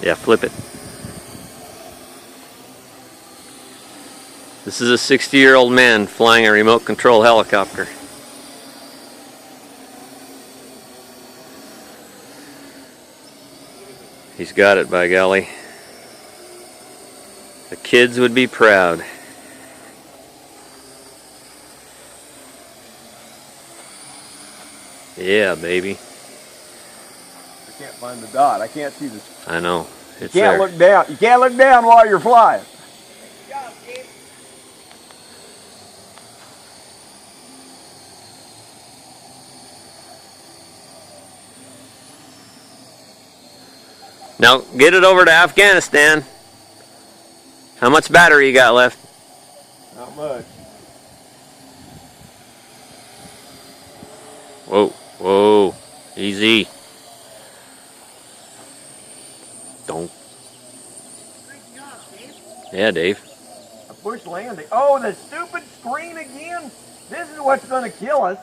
Yeah, flip it. This is a 60-year-old man flying a remote control helicopter. He's got it, by golly. The kids would be proud. Yeah, baby. I can't find the dot. I can't see this. I know. It's You can't there. look down. You can't look down while you're flying. Good job, kid. Now get it over to Afghanistan. How much battery you got left? Not much. Whoa, whoa, easy. Don't. Good job, Dave. Yeah, Dave. A push landing. Oh, the stupid screen again. This is what's going to kill us.